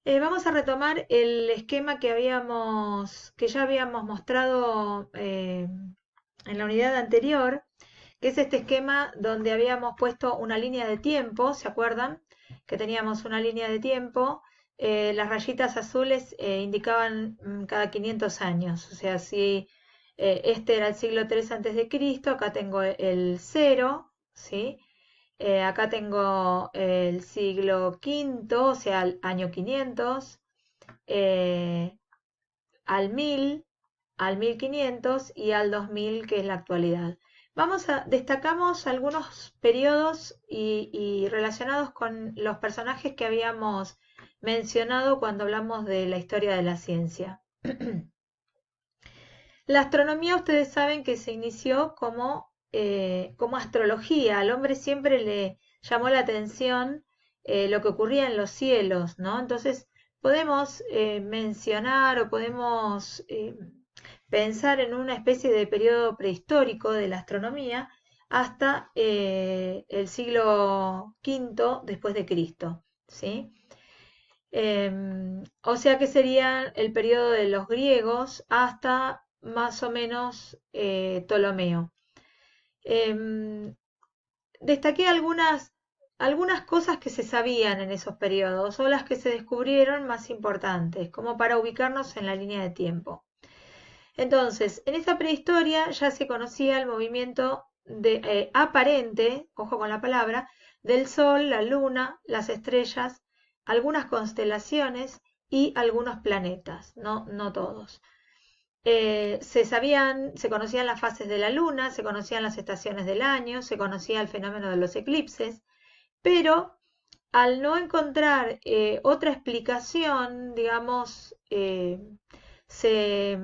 Vamos a retomar el esquema que ya habíamos mostrado en la unidad anterior, que es este esquema donde habíamos puesto una línea de tiempo, ¿se acuerdan? Que teníamos una línea de tiempo, las rayitas azules indicaban cada 500 años, o sea, si este era el siglo III antes de Cristo, acá tengo el cero, ¿sí? Acá tengo el siglo quinto, o sea, el año 500, eh, al 1000, al 1500 y al 2000, que es la actualidad. Destacamos algunos periodos y relacionados con los personajes que habíamos mencionado cuando hablamos de la historia de la ciencia. La astronomía, ustedes saben que se inició como astrología. Al hombre siempre le llamó la atención lo que ocurría en los cielos, ¿no? Entonces, podemos mencionar o podemos pensar en una especie de periodo prehistórico de la astronomía hasta el siglo V después de Cristo, ¿sí? O sea que sería el periodo de los griegos hasta más o menos Ptolomeo. Em, Destaqué algunas cosas que se sabían en esos periodos o las que se descubrieron más importantes, como para ubicarnos en la línea de tiempo. Entonces, en esta prehistoria ya se conocía el movimiento aparente, ojo con la palabra, del Sol, la Luna, las estrellas, algunas constelaciones y algunos planetas, no todos. Se conocían las fases de la Luna, se conocían las estaciones del año, se conocía el fenómeno de los eclipses, pero al no encontrar otra explicación, digamos, se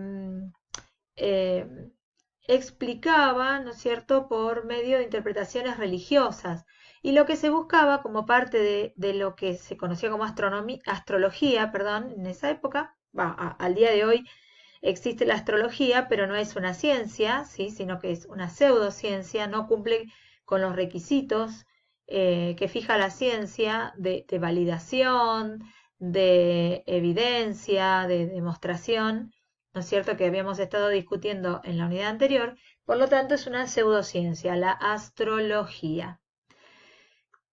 eh, explicaba, ¿no es cierto?, por medio de interpretaciones religiosas. Y lo que se buscaba como parte de lo que se conocía como astrología, perdón, en esa época, al día de hoy existe la astrología, pero no es una ciencia, ¿sí?, sino que es una pseudociencia, no cumple con los requisitos que fija la ciencia de validación, de evidencia, de demostración, ¿no es cierto?, que habíamos estado discutiendo en la unidad anterior. Por lo tanto, es una pseudociencia, la astrología.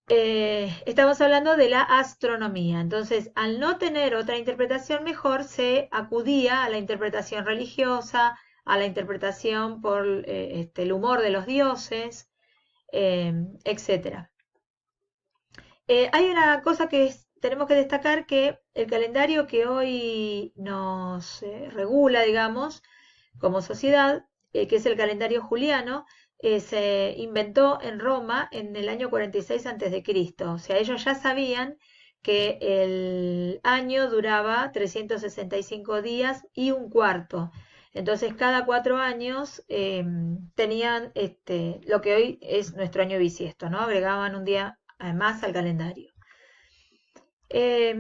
Estamos hablando de la astronomía. Entonces, al no tener otra interpretación mejor, se acudía a la interpretación religiosa, a la interpretación por el humor de los dioses, etc. Hay una cosa tenemos que destacar, que el calendario que hoy nos regula, digamos, como sociedad, que es el calendario juliano, se inventó en Roma en el año 46 a.C. O sea, ellos ya sabían que el año duraba 365 días y un cuarto. Entonces, cada 4 años tenían lo que hoy es nuestro año bisiesto, ¿no? Agregaban un día más al calendario. Eh,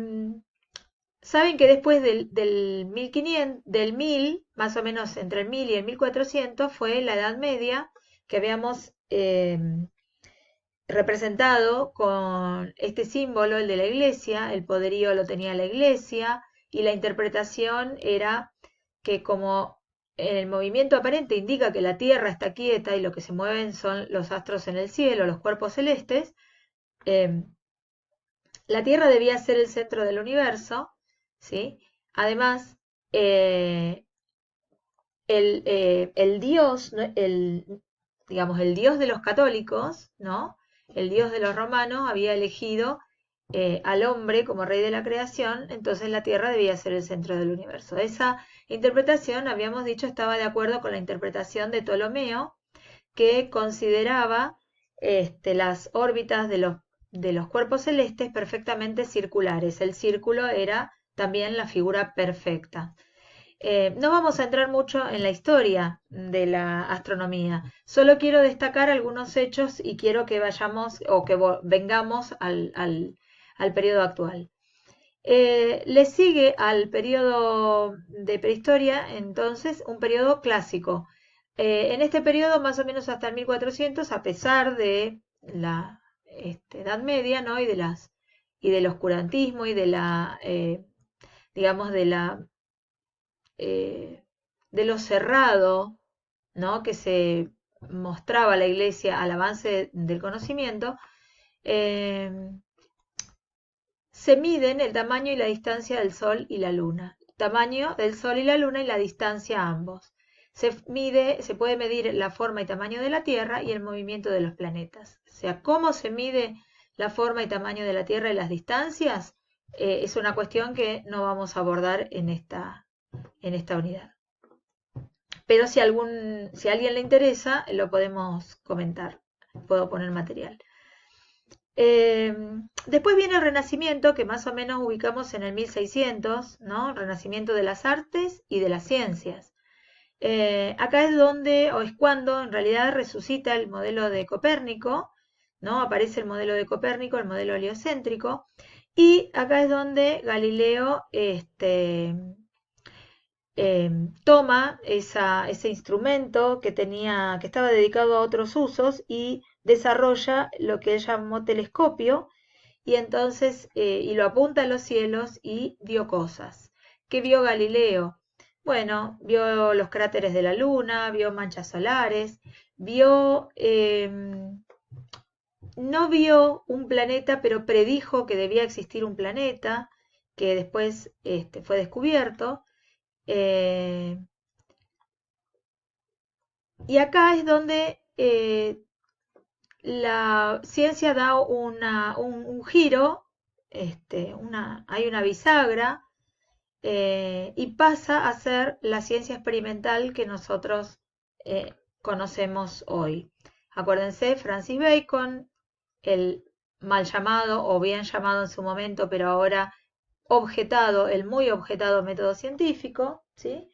Saben que después del 1500, del 1000, más o menos entre el 1000 y el 1400, fue la Edad Media, que habíamos representado con este símbolo, el de la iglesia. El poderío lo tenía la iglesia y la interpretación era que, como en el movimiento aparente indica que la Tierra está quieta y lo que se mueven son los astros en el cielo, los cuerpos celestes, eh, la Tierra debía ser el centro del universo, ¿sí? Además, eh, el Dios, ¿no?, digamos, el Dios de los católicos, ¿no?, el Dios de los romanos había elegido al hombre como rey de la creación, entonces la Tierra debía ser el centro del universo. Esa interpretación, habíamos dicho, estaba de acuerdo con la interpretación de Ptolomeo, que consideraba las órbitas de los cuerpos celestes perfectamente circulares. El círculo era también la figura perfecta. No vamos a entrar mucho en la historia de la astronomía, solo quiero destacar algunos hechos y quiero que vayamos o que vengamos al periodo actual. Le sigue al periodo de prehistoria, entonces, un periodo clásico. En este periodo, más o menos hasta el 1400, a pesar de la Edad Media, ¿no?, y del oscurantismo y de la digamos, de lo cerrado, ¿no?, que se mostraba la Iglesia al avance del conocimiento, se miden el tamaño y la distancia del Sol y la Luna. Tamaño del Sol y la Luna y la distancia a ambos. Se puede medir la forma y tamaño de la Tierra y el movimiento de los planetas. O sea, cómo se mide la forma y tamaño de la Tierra y las distancias es una cuestión que no vamos a abordar en esta unidad. Pero si a alguien le interesa, lo podemos comentar. Puedo poner material. Después viene el Renacimiento, que más o menos ubicamos en el 1600, ¿no? Renacimiento de las artes y de las ciencias. Acá es donde, o es cuando, en realidad resucita el modelo de Copérnico, ¿no? Aparece el modelo de Copérnico, el modelo heliocéntrico, y acá es donde Galileo toma ese instrumento que estaba dedicado a otros usos y desarrolla lo que él llamó telescopio, y entonces y lo apunta a los cielos y vio cosas. ¿Qué vio Galileo? Bueno, vio los cráteres de la Luna, vio manchas solares, no vio un planeta, pero predijo que debía existir un planeta, que después fue descubierto. Y acá es donde la ciencia da un giro, hay una bisagra, y pasa a ser la ciencia experimental que nosotros conocemos hoy. Acuérdense, Francis Bacon, el mal llamado o bien llamado en su momento, pero ahora objetado, el muy objetado método científico, ¿sí?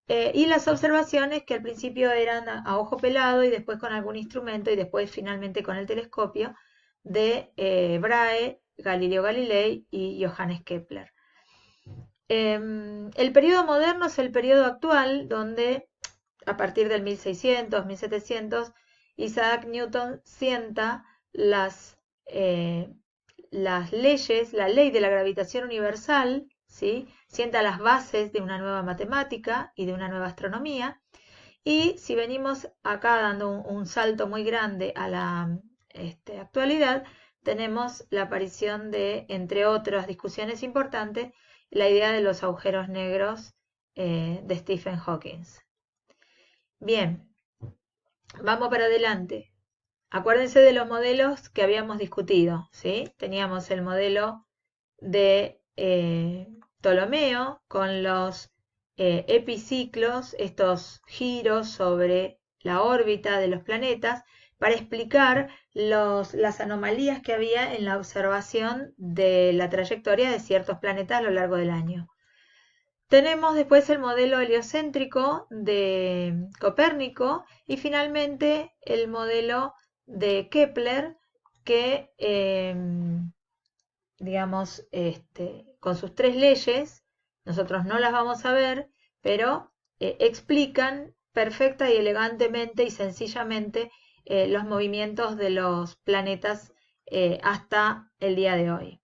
Y las observaciones que al principio eran a ojo pelado y después con algún instrumento y después finalmente con el telescopio de Brahe, Galileo Galilei y Johannes Kepler. El periodo moderno es el periodo actual donde a partir del 1600, 1700, Isaac Newton sienta las leyes, la ley de la gravitación universal, ¿sí? Sienta las bases de una nueva matemática y de una nueva astronomía. Y si venimos acá dando un salto muy grande a la actualidad, tenemos la aparición de, entre otras discusiones importantes, la idea de los agujeros negros de Stephen Hawking. Bien, vamos para adelante. Acuérdense de los modelos que habíamos discutido, ¿sí? Teníamos el modelo de Ptolomeo con los epiciclos, estos giros sobre la órbita de los planetas, para explicar las anomalías que había en la observación de la trayectoria de ciertos planetas a lo largo del año. Tenemos después el modelo heliocéntrico de Copérnico y finalmente el modelo de Kepler que, digamos, con sus tres leyes, nosotros no las vamos a ver, pero explican perfecta y elegantemente y sencillamente los movimientos de los planetas hasta el día de hoy.